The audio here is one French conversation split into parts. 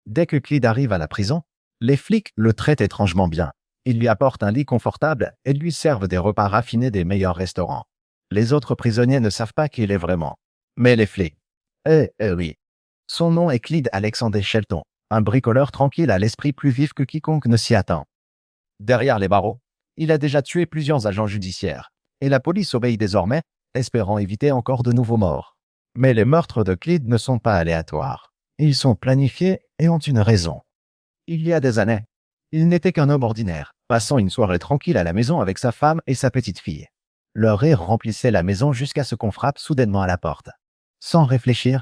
Dès que Clyde arrive à la prison, les flics le traitent étrangement bien. Ils lui apportent un lit confortable et lui servent des repas raffinés des meilleurs restaurants. Les autres prisonniers ne savent pas qui il est vraiment. Mais les flics. Oui. Son nom est Clyde Alexander Shelton, un bricoleur tranquille à l'esprit plus vif que quiconque ne s'y attend. Derrière les barreaux, il a déjà tué plusieurs agents judiciaires. Et la police obéit désormais, espérant éviter encore de nouveaux morts. Mais les meurtres de Clyde ne sont pas aléatoires. Ils sont planifiés et ont une raison. Il y a des années, il n'était qu'un homme ordinaire, passant une soirée tranquille à la maison avec sa femme et sa petite fille. Leur rire remplissait la maison jusqu'à ce qu'on frappe soudainement à la porte. Sans réfléchir,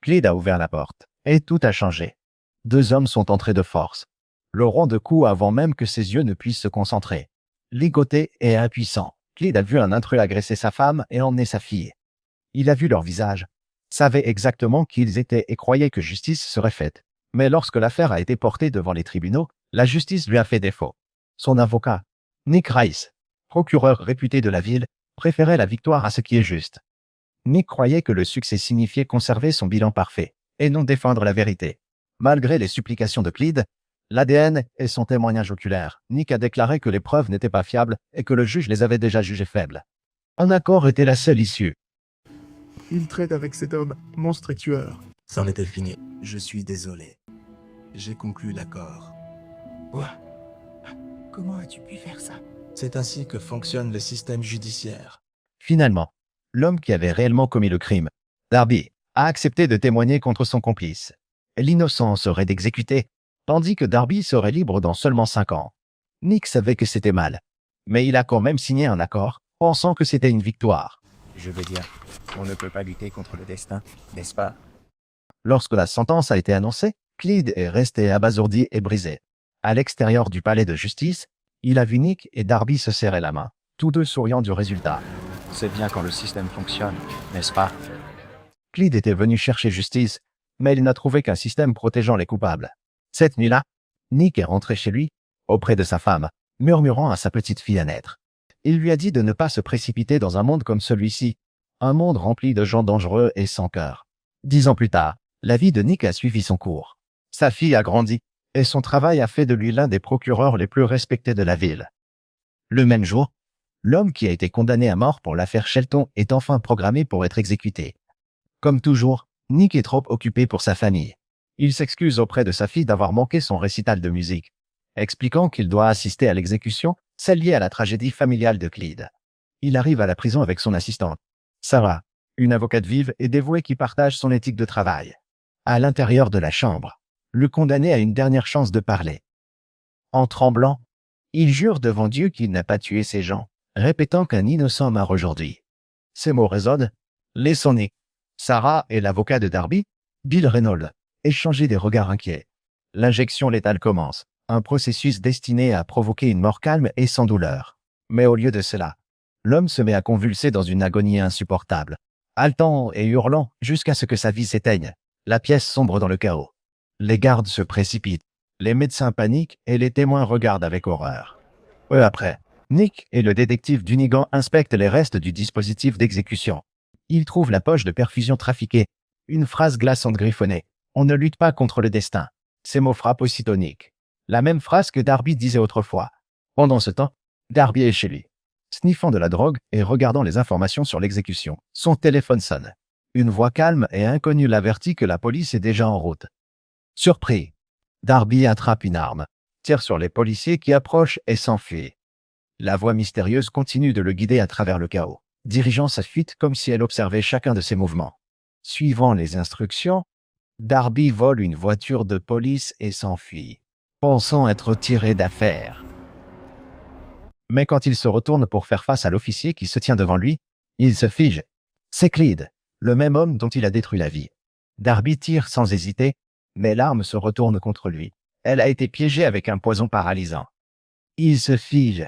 Clyde a ouvert la porte, et tout a changé. Deux hommes sont entrés de force. Le rond de coups avant même que ses yeux ne puissent se concentrer. Ligoté et impuissant, Clyde a vu un intrus agresser sa femme et emmener sa fille. Il a vu leur visage, savait exactement qui ils étaient et croyait que justice serait faite. Mais lorsque l'affaire a été portée devant les tribunaux, la justice lui a fait défaut. Son avocat, Nick Rice, procureur réputé de la ville, préférait la victoire à ce qui est juste. Nick croyait que le succès signifiait conserver son bilan parfait, et non défendre la vérité. Malgré les supplications de Clyde, l'ADN et son témoignage oculaire, Nick a déclaré que les preuves n'étaient pas fiables et que le juge les avait déjà jugées faibles. Un accord était la seule issue. Il traite avec cet homme, monstre et tueur. C'en était fini. Je suis désolé. J'ai conclu l'accord. Quoi? Comment as-tu pu faire ça? C'est ainsi que fonctionne le système judiciaire. Finalement, l'homme qui avait réellement commis le crime, Darby, a accepté de témoigner contre son complice. L'innocent serait d'exécuter, tandis que Darby serait libre dans seulement 5 ans. Nick savait que c'était mal, mais il a quand même signé un accord, pensant que c'était une victoire. Je veux dire, on ne peut pas lutter contre le destin, n'est-ce pas? Lorsque la sentence a été annoncée, Clyde est resté abasourdi et brisé. À l'extérieur du palais de justice, il a vu Nick et Darby se serrer la main, tous deux souriant du résultat. C'est bien quand le système fonctionne, n'est-ce pas? Clyde était venu chercher justice, mais il n'a trouvé qu'un système protégeant les coupables. Cette nuit-là, Nick est rentré chez lui, auprès de sa femme, murmurant à sa petite fille à naître. Il lui a dit de ne pas se précipiter dans un monde comme celui-ci, un monde rempli de gens dangereux et sans cœur. 10 ans plus tard, la vie de Nick a suivi son cours. Sa fille a grandi, et son travail a fait de lui l'un des procureurs les plus respectés de la ville. Le même jour, l'homme qui a été condamné à mort pour l'affaire Shelton est enfin programmé pour être exécuté. Comme toujours, Nick est trop occupé pour sa famille. Il s'excuse auprès de sa fille d'avoir manqué son récital de musique, expliquant qu'il doit assister à l'exécution, celle liée à la tragédie familiale de Clyde. Il arrive à la prison avec son assistante, Sarah, une avocate vive et dévouée qui partage son éthique de travail. À l'intérieur de la chambre, le condamné a une dernière chance de parler. En tremblant, il jure devant Dieu qu'il n'a pas tué ces gens, répétant qu'un innocent meurt aujourd'hui. Ces mots résonnent, laissant Nick, Sarah et l'avocat de Darby, Bill Reynolds, échanger des regards inquiets. L'injection létale commence, un processus destiné à provoquer une mort calme et sans douleur. Mais au lieu de cela, l'homme se met à convulser dans une agonie insupportable, haletant et hurlant jusqu'à ce que sa vie s'éteigne. La pièce sombre dans le chaos. Les gardes se précipitent, les médecins paniquent et les témoins regardent avec horreur. Peu après, Nick et le détective Dunigan inspectent les restes du dispositif d'exécution. Ils trouvent la poche de perfusion trafiquée, une phrase glaçante griffonnée. On ne lutte pas contre le destin. Ces mots frappent aussitôt Nick. La même phrase que Darby disait autrefois. Pendant ce temps, Darby est chez lui, sniffant de la drogue et regardant les informations sur l'exécution. Son téléphone sonne. Une voix calme et inconnue l'avertit que la police est déjà en route. Surpris, Darby attrape une arme, tire sur les policiers qui approchent et s'enfuit. La voix mystérieuse continue de le guider à travers le chaos, dirigeant sa fuite comme si elle observait chacun de ses mouvements. Suivant les instructions, Darby vole une voiture de police et s'enfuit, pensant être tiré d'affaire. Mais quand il se retourne pour faire face à l'officier qui se tient devant lui, il se fige. C'est Clyde, le même homme dont il a détruit la vie. Darby tire sans hésiter, mais l'arme se retourne contre lui. Elle a été piégée avec un poison paralysant. Il se fige,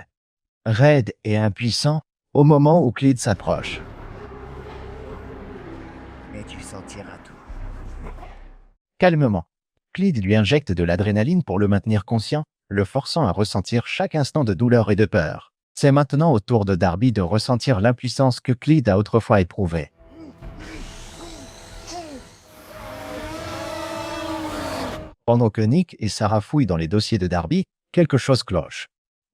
raide et impuissant, au moment où Clyde s'approche. Mais tu sentiras tout. Calmement, Clyde lui injecte de l'adrénaline pour le maintenir conscient, le forçant à ressentir chaque instant de douleur et de peur. C'est maintenant au tour de Darby de ressentir l'impuissance que Clyde a autrefois éprouvée. Pendant que Nick et Sarah fouillent dans les dossiers de Darby, quelque chose cloche.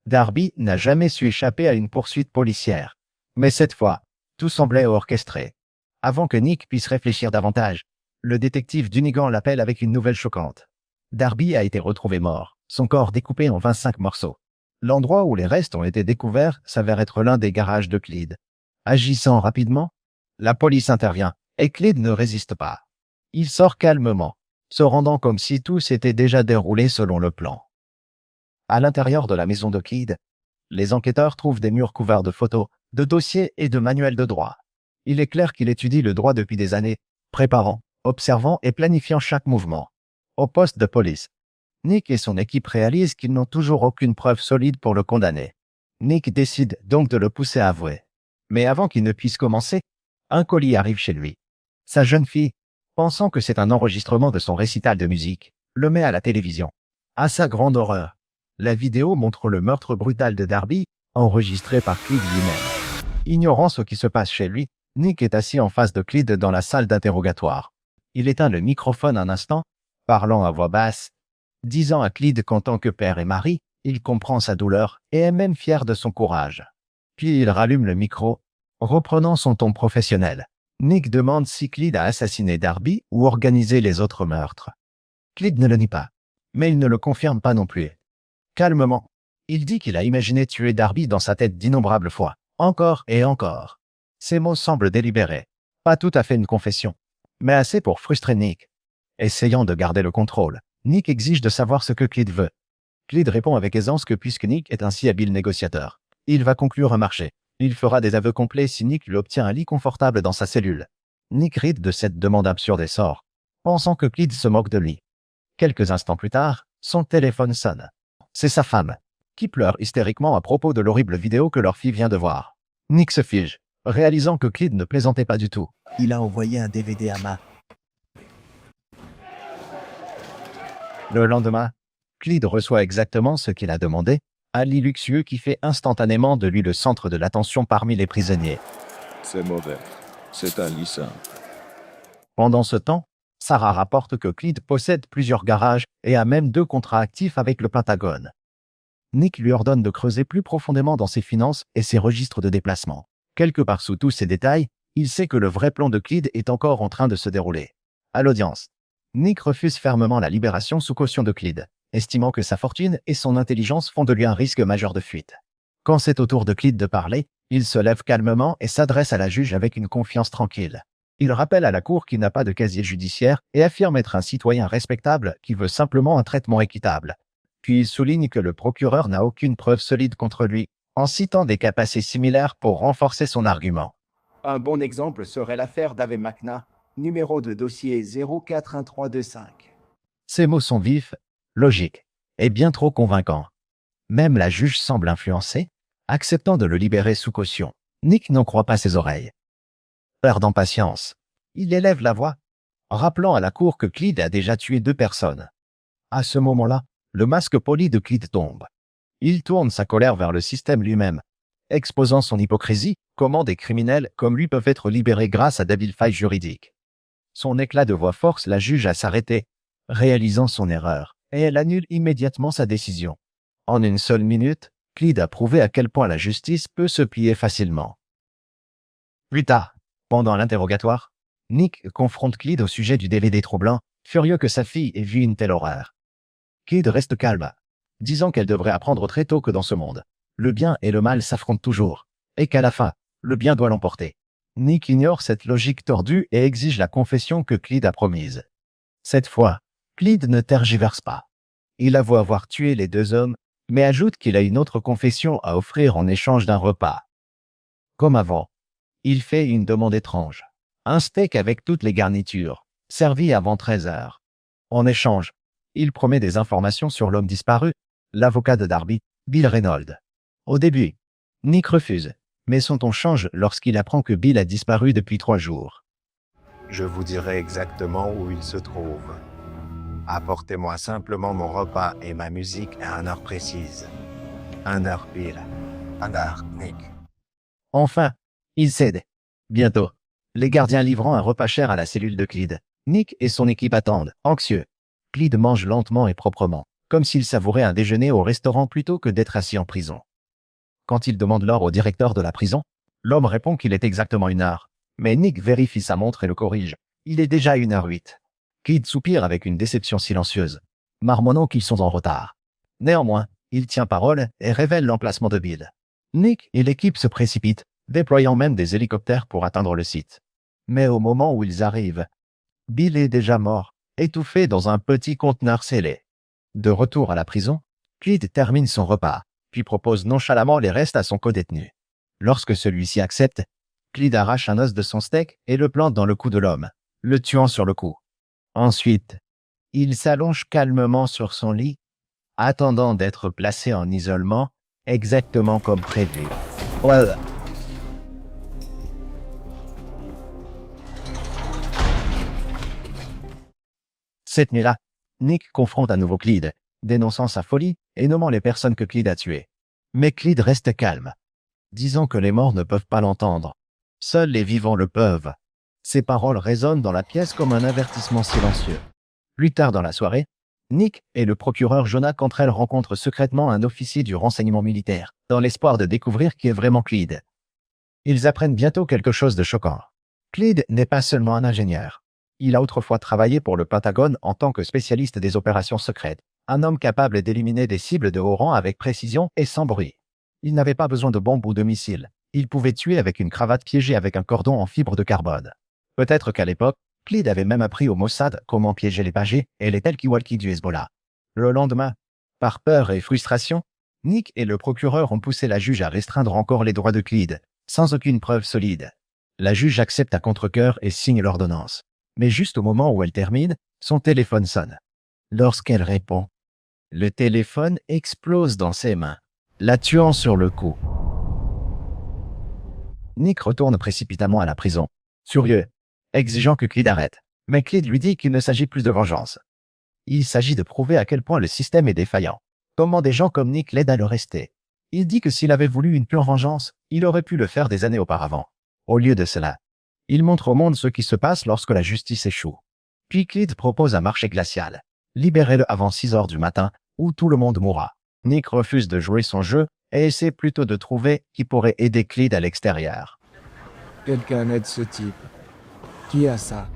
Darby n'a jamais su échapper à une poursuite policière. Mais cette fois, tout semblait orchestré. Avant que Nick puisse réfléchir davantage, le détective Dunnigan l'appelle avec une nouvelle choquante. Darby a été retrouvé mort, son corps découpé en 25 morceaux. L'endroit où les restes ont été découverts s'avère être l'un des garages de Clyde. Agissant rapidement, la police intervient, et Clyde ne résiste pas. Il sort calmement, se rendant comme si tout s'était déjà déroulé selon le plan. À l'intérieur de la maison de Clyde, les enquêteurs trouvent des murs couverts de photos, de dossiers et de manuels de droit. Il est clair qu'il étudie le droit depuis des années, préparant, observant et planifiant chaque mouvement. Au poste de police, Nick et son équipe réalisent qu'ils n'ont toujours aucune preuve solide pour le condamner. Nick décide donc de le pousser à avouer. Mais avant qu'il ne puisse commencer, un colis arrive chez lui. Sa jeune fille, pensant que c'est un enregistrement de son récital de musique, le met à la télévision. À sa grande horreur, la vidéo montre le meurtre brutal de Darby, enregistré par Clyde lui-même. Ignorant ce qui se passe chez lui, Nick est assis en face de Clyde dans la salle d'interrogatoire. Il éteint le microphone un instant, parlant à voix basse, disant à Clyde qu'en tant que père et mari, il comprend sa douleur et est même fier de son courage. Puis il rallume le micro, reprenant son ton professionnel. Nick demande si Clyde a assassiné Darby ou organisé les autres meurtres. Clyde ne le nie pas, mais il ne le confirme pas non plus. Calmement, il dit qu'il a imaginé tuer Darby dans sa tête d'innombrables fois, encore et encore. Ces mots semblent délibérés, pas tout à fait une confession, mais assez pour frustrer Nick. Essayant de garder le contrôle, Nick exige de savoir ce que Clyde veut. Clyde répond avec aisance que puisque Nick est un si habile négociateur, il va conclure un marché. Il fera des aveux complets si Nick lui obtient un lit confortable dans sa cellule. Nick rit de cette demande absurde et sort, pensant que Clyde se moque de lui. Quelques instants plus tard, son téléphone sonne. C'est sa femme, qui pleure hystériquement à propos de l'horrible vidéo que leur fille vient de voir. Nick se fige, réalisant que Clyde ne plaisantait pas du tout. Il a envoyé un DVD à Ma. Le lendemain, Clyde reçoit exactement ce qu'il a demandé, un lit luxueux qui fait instantanément de lui le centre de l'attention parmi les prisonniers. C'est mauvais. C'est un lit simple. Pendant ce temps, Sarah rapporte que Clyde possède plusieurs garages et a même 2 contrats actifs avec le Pentagone. Nick lui ordonne de creuser plus profondément dans ses finances et ses registres de déplacement. Quelque part sous tous ces détails, il sait que le vrai plan de Clyde est encore en train de se dérouler. À l'audience, Nick refuse fermement la libération sous caution de Clyde, estimant que sa fortune et son intelligence font de lui un risque majeur de fuite. Quand c'est au tour de Clyde de parler, il se lève calmement et s'adresse à la juge avec une confiance tranquille. Il rappelle à la cour qu'il n'a pas de casier judiciaire et affirme être un citoyen respectable qui veut simplement un traitement équitable. Puis il souligne que le procureur n'a aucune preuve solide contre lui, en citant des cas passés similaires pour renforcer son argument. Un bon exemple serait l'affaire d'Ave Macna, numéro de dossier 041325. Ces mots sont vifs, logiques et bien trop convaincants. Même la juge semble influencée, acceptant de le libérer sous caution. Nick n'en croit pas ses oreilles. Perdant patience, il élève la voix, rappelant à la cour que Clyde a déjà tué 2 personnes. À ce moment-là, le masque poli de Clyde tombe. Il tourne sa colère vers le système lui-même, exposant son hypocrisie, comment des criminels comme lui peuvent être libérés grâce à d'habiles failles juridiques. Son éclat de voix force la juge à s'arrêter, réalisant son erreur, et elle annule immédiatement sa décision. En une seule minute, Clyde a prouvé à quel point la justice peut se plier facilement. Plus tard, pendant l'interrogatoire, Nick confronte Clyde au sujet du DVD troublant, furieux que sa fille ait vu une telle horreur. Clyde reste calme, disant qu'elle devrait apprendre très tôt que dans ce monde, le bien et le mal s'affrontent toujours, et qu'à la fin, le bien doit l'emporter. Nick ignore cette logique tordue et exige la confession que Clyde a promise. Cette fois, Clyde ne tergiverse pas. Il avoue avoir tué les 2 hommes, mais ajoute qu'il a une autre confession à offrir en échange d'un repas. Comme avant, il fait une demande étrange. Un steak avec toutes les garnitures, servi avant 13 heures. En échange, il promet des informations sur l'homme disparu, l'avocat de Darby, Bill Reynolds. Au début, Nick refuse, mais son ton change lorsqu'il apprend que Bill a disparu depuis 3 jours. Je vous dirai exactement où il se trouve. Apportez-moi simplement mon repas et ma musique à 1 heure précise. 1 heure pile. 1 heure, Nick. Enfin, il cède. Bientôt, les gardiens livrant un repas cher à la cellule de Clyde. Nick et son équipe attendent, anxieux. Clyde mange lentement et proprement, comme s'il savourait un déjeuner au restaurant plutôt que d'être assis en prison. Quand il demande l'heure au directeur de la prison, l'homme répond qu'il est exactement 1 heure. Mais Nick vérifie sa montre et le corrige. Il est déjà 1h08. Clyde soupire avec une déception silencieuse, marmonnant qu'ils sont en retard. Néanmoins, il tient parole et révèle l'emplacement de Bill. Nick et l'équipe se précipitent, déployant même des hélicoptères pour atteindre le site. Mais au moment où ils arrivent, Bill est déjà mort, étouffé dans un petit conteneur scellé. De retour à la prison, Clyde termine son repas, puis propose nonchalamment les restes à son codétenu. Lorsque celui-ci accepte, Clyde arrache un os de son steak et le plante dans le cou de l'homme, le tuant sur le coup. Ensuite, il s'allonge calmement sur son lit, attendant d'être placé en isolement, exactement comme prévu. Voilà. Cette nuit-là, Nick confronte à nouveau Clyde, dénonçant sa folie et nommant les personnes que Clyde a tuées. Mais Clyde reste calme, disant que les morts ne peuvent pas l'entendre. Seuls les vivants le peuvent. Ces paroles résonnent dans la pièce comme un avertissement silencieux. Plus tard dans la soirée, Nick et le procureur Jonah Cantrell rencontrent secrètement un officier du renseignement militaire, dans l'espoir de découvrir qui est vraiment Clyde. Ils apprennent bientôt quelque chose de choquant. Clyde n'est pas seulement un ingénieur. Il a autrefois travaillé pour le Pentagone en tant que spécialiste des opérations secrètes, un homme capable d'éliminer des cibles de haut rang avec précision et sans bruit. Il n'avait pas besoin de bombes ou de missiles. Il pouvait tuer avec une cravate piégée avec un cordon en fibre de carbone. Peut-être qu'à l'époque, Clyde avait même appris au Mossad comment piéger les pagés et les talkie-walkie du Hezbollah. Le lendemain, par peur et frustration, Nick et le procureur ont poussé la juge à restreindre encore les droits de Clyde, sans aucune preuve solide. La juge accepte à contre-cœur et signe l'ordonnance. Mais juste au moment où elle termine, son téléphone sonne. Lorsqu'elle répond, le téléphone explose dans ses mains, la tuant sur le coup. Nick retourne précipitamment à la prison, furieux, exigeant que Clyde arrête. Mais Clyde lui dit qu'il ne s'agit plus de vengeance. Il s'agit de prouver à quel point le système est défaillant. Comment des gens comme Nick l'aident à le rester. Il dit que s'il avait voulu une pure vengeance, il aurait pu le faire des années auparavant. Au lieu de cela, il montre au monde ce qui se passe lorsque la justice échoue. Puis Clyde propose un marché glacial. Libérez-le avant 6 heures du matin, ou tout le monde mourra. Nick refuse de jouer son jeu et essaie plutôt de trouver qui pourrait aider Clyde à l'extérieur. Quelqu'un aide ce type. Qui a ça?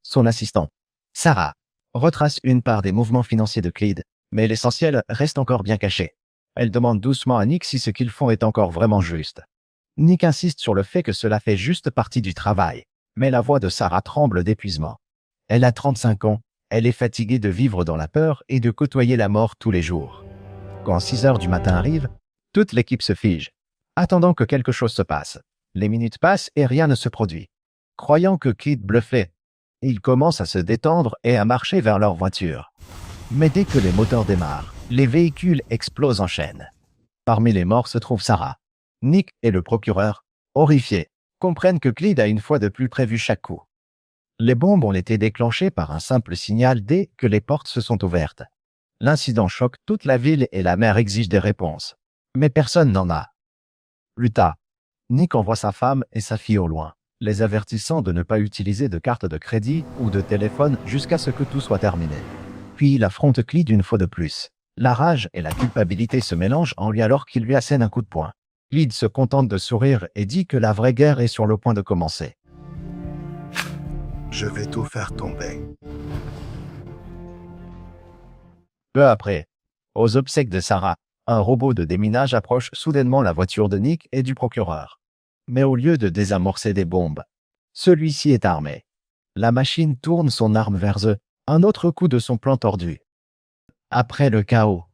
Son assistant, Sarah, retrace une part des mouvements financiers de Clyde, mais l'essentiel reste encore bien caché. Elle demande doucement à Nick si ce qu'ils font est encore vraiment juste. Nick insiste sur le fait que cela fait juste partie du travail, mais la voix de Sarah tremble d'épuisement. Elle a 35 ans, elle est fatiguée de vivre dans la peur et de côtoyer la mort tous les jours. Quand 6 heures du matin arrivent, toute l'équipe se fige, attendant que quelque chose se passe. Les minutes passent et rien ne se produit. Croyant que Clyde bluffait, ils commencent à se détendre et à marcher vers leur voiture. Mais dès que les moteurs démarrent, les véhicules explosent en chaîne. Parmi les morts se trouve Sarah. Nick et le procureur, horrifiés, comprennent que Clyde a une fois de plus prévu chaque coup. Les bombes ont été déclenchées par un simple signal dès que les portes se sont ouvertes. L'incident choque toute la ville et la mère exige des réponses. Mais personne n'en a. Plus tard, Nick envoie sa femme et sa fille au loin, les avertissant de ne pas utiliser de carte de crédit ou de téléphone jusqu'à ce que tout soit terminé. Puis il affronte Clyde une fois de plus. La rage et la culpabilité se mélangent en lui alors qu'il lui assène un coup de poing. Clyde se contente de sourire et dit que la vraie guerre est sur le point de commencer. Je vais tout faire tomber. Peu après, aux obsèques de Sarah, un robot de déminage approche soudainement la voiture de Nick et du procureur. Mais au lieu de désamorcer des bombes, celui-ci est armé. La machine tourne son arme vers eux, un autre coup de son plan tordu. Après le chaos,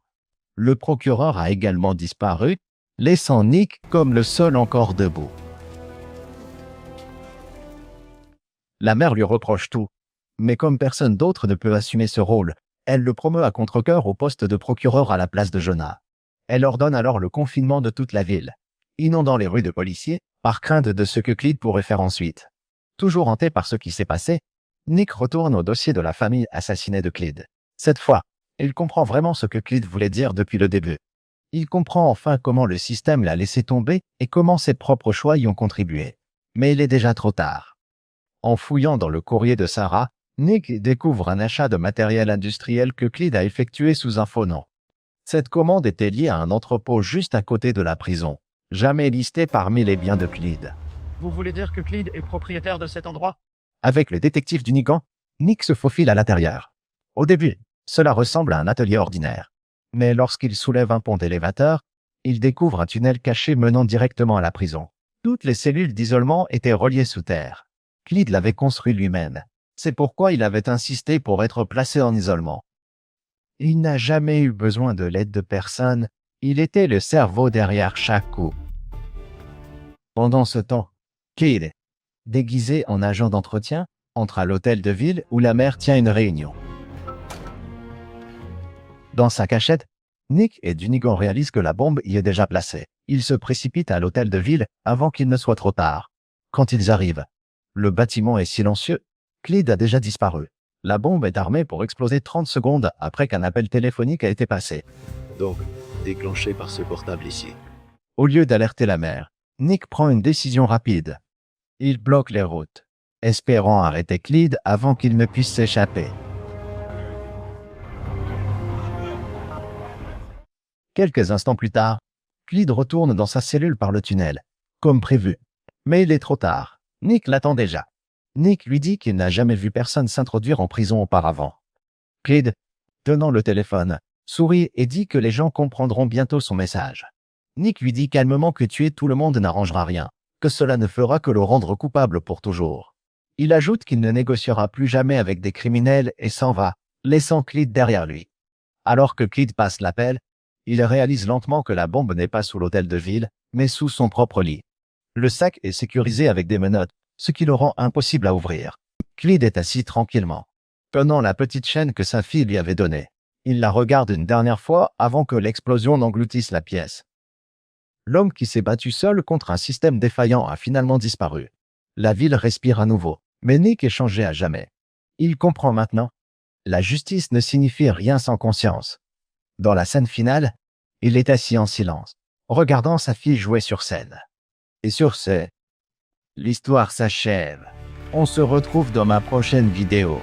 le procureur a également disparu, laissant Nick comme le seul encore debout. La mère lui reproche tout, mais comme personne d'autre ne peut assumer ce rôle, elle le promeut à contre-cœur au poste de procureur à la place de Jonah. Elle ordonne alors le confinement de toute la ville, inondant les rues de policiers, par crainte de ce que Clyde pourrait faire ensuite. Toujours hanté par ce qui s'est passé, Nick retourne au dossier de la famille assassinée de Clyde. Cette fois, il comprend vraiment ce que Clyde voulait dire depuis le début. Il comprend enfin comment le système l'a laissé tomber et comment ses propres choix y ont contribué. Mais il est déjà trop tard. En fouillant dans le courrier de Sarah, Nick découvre un achat de matériel industriel que Clyde a effectué sous un faux nom. Cette commande était liée à un entrepôt juste à côté de la prison, jamais listé parmi les biens de Clyde. Vous voulez dire que Clyde est propriétaire de cet endroit? Avec le détective d'Unigan, Nick se faufile à l'intérieur. Au début, cela ressemble à un atelier ordinaire. Mais lorsqu'il soulève un pont d'élévateur, il découvre un tunnel caché menant directement à la prison. Toutes les cellules d'isolement étaient reliées sous terre. Clyde l'avait construit lui-même. C'est pourquoi il avait insisté pour être placé en isolement. Il n'a jamais eu besoin de l'aide de personne. Il était le cerveau derrière chaque coup. Pendant ce temps, Clyde, déguisé en agent d'entretien, entre à l'hôtel de ville où la mère tient une réunion. Dans sa cachette, Nick et Dunigan réalisent que la bombe y est déjà placée. Ils se précipitent à l'hôtel de ville avant qu'il ne soit trop tard. Quand ils arrivent, le bâtiment est silencieux. Clyde a déjà disparu. La bombe est armée pour exploser 30 secondes après qu'un appel téléphonique a été passé. Donc, déclenché par ce portable ici. Au lieu d'alerter la mère, Nick prend une décision rapide. Il bloque les routes, espérant arrêter Clyde avant qu'il ne puisse s'échapper. Quelques instants plus tard, Clyde retourne dans sa cellule par le tunnel, comme prévu. Mais il est trop tard. Nick l'attend déjà. Nick lui dit qu'il n'a jamais vu personne s'introduire en prison auparavant. Clyde, tenant le téléphone, sourit et dit que les gens comprendront bientôt son message. Nick lui dit calmement que tuer tout le monde n'arrangera rien, que cela ne fera que le rendre coupable pour toujours. Il ajoute qu'il ne négociera plus jamais avec des criminels et s'en va, laissant Clyde derrière lui. Alors que Clyde passe l'appel, il réalise lentement que la bombe n'est pas sous l'hôtel de ville, mais sous son propre lit. Le sac est sécurisé avec des menottes, ce qui le rend impossible à ouvrir. Clyde est assis tranquillement, tenant la petite chaîne que sa fille lui avait donnée. Il la regarde une dernière fois avant que l'explosion n'engloutisse la pièce. L'homme qui s'est battu seul contre un système défaillant a finalement disparu. La ville respire à nouveau, mais Nick est changé à jamais. Il comprend maintenant. La justice ne signifie rien sans conscience. Dans la scène finale, il est assis en silence, regardant sa fille jouer sur scène. Et sur ce, l'histoire s'achève. On se retrouve dans ma prochaine vidéo.